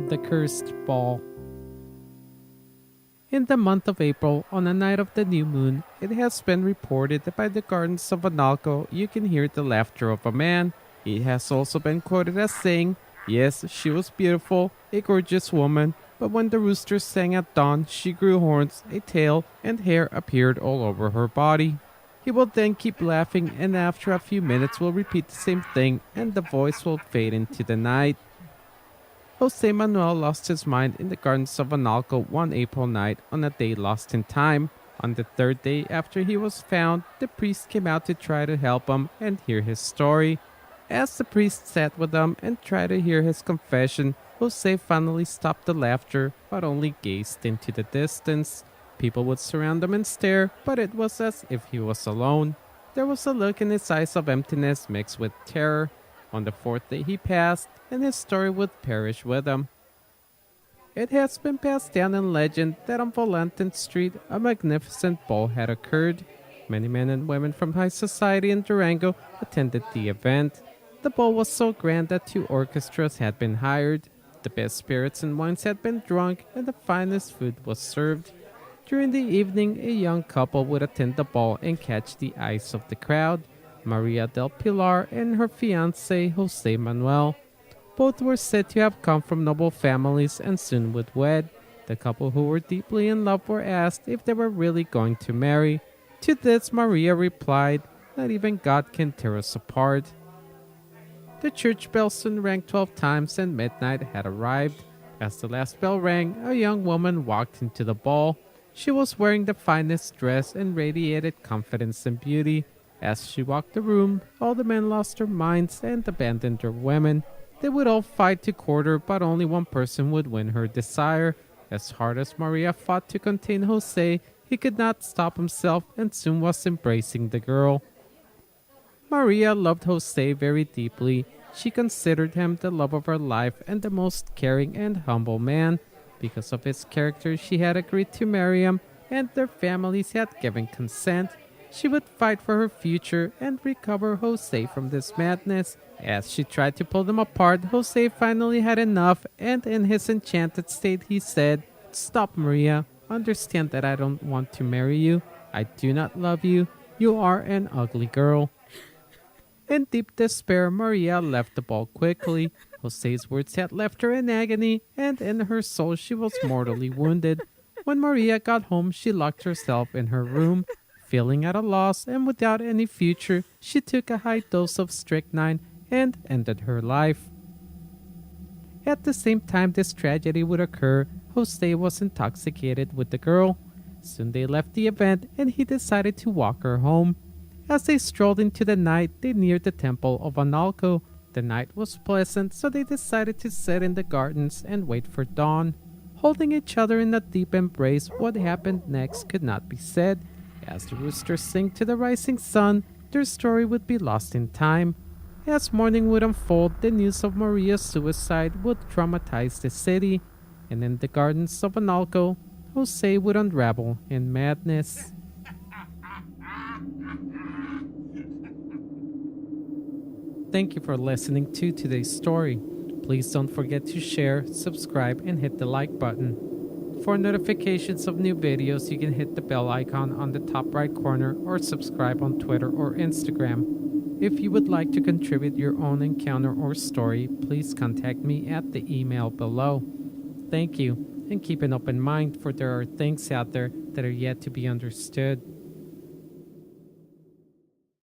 of the Cursed Ball. In the month of April, on the night of the new moon, it has been reported that by the gardens of Analco you can hear the laughter of a man. He has also been quoted as saying, "Yes, she was beautiful, a gorgeous woman, but when the rooster sang at dawn, she grew horns, a tail, and hair appeared all over her body." He will then keep laughing, and after a few minutes will repeat the same thing, and the voice will fade into the night. Jose Manuel lost his mind in the gardens of Analco one April night on a day lost in time. On the third day after he was found, the priest came out to try to help him and hear his story. As the priest sat with him and tried to hear his confession, Jose finally stopped the laughter, but only gazed into the distance. People would surround him and stare, but it was as if he was alone. There was a look in his eyes of emptiness mixed with terror. On the fourth day he passed, and his story would perish with him. It has been passed down in legend that on Volanten Street a magnificent ball had occurred. Many men and women from high society in Durango attended the event. The ball was so grand that 2 orchestras had been hired. The best spirits and wines had been drunk, and the finest food was served. During the evening, a young couple would attend the ball and catch the eyes of the crowd, Maria del Pilar and her fiancé Jose Manuel. Both were said to have come from noble families and soon would wed. The couple who were deeply in love were asked if they were really going to marry. To this, Maria replied, "Not even God can tear us apart." The church bell soon rang 12 times and midnight had arrived. As the last bell rang, a young woman walked into the ball. She was wearing the finest dress and radiated confidence and beauty. As she walked the room, all the men lost their minds and abandoned their women. They would all fight to court her, but only one person would win her desire. As hard as Maria fought to contain Jose, he could not stop himself and soon was embracing the girl. Maria loved Jose very deeply. She considered him the love of her life and the most caring and humble man. Because of his character, she had agreed to marry him, and their families had given consent. She would fight for her future and recover Jose from this madness. As she tried to pull them apart, Jose finally had enough, and in his enchanted state he said, "Stop, Maria. Understand that I don't want to marry you. I do not love you. You are an ugly girl." In deep despair, Maria left the ball quickly. Jose's words had left her in agony, and in her soul she was mortally wounded. When Maria got home, she locked herself in her room. Feeling at a loss and without any future, she took a high dose of strychnine and ended her life. At the same time this tragedy would occur, Jose was intoxicated with the girl. Soon they left the event and he decided to walk her home. As they strolled into the night, they neared the temple of Analco. The night was pleasant, so they decided to sit in the gardens and wait for dawn. Holding each other in a deep embrace, what happened next could not be said. As the roosters sang to the rising sun, their story would be lost in time. As morning would unfold, the news of Maria's suicide would traumatize the city, and in the gardens of Analco, Jose would unravel in madness. Thank you for listening to today's story. Please don't forget to share, subscribe, and hit the like button. For notifications of new videos, you can hit the bell icon on the top right corner or subscribe on Twitter or Instagram. If you would like to contribute your own encounter or story, please contact me at the email below. Thank you, and keep an open mind, for there are things out there that are yet to be understood.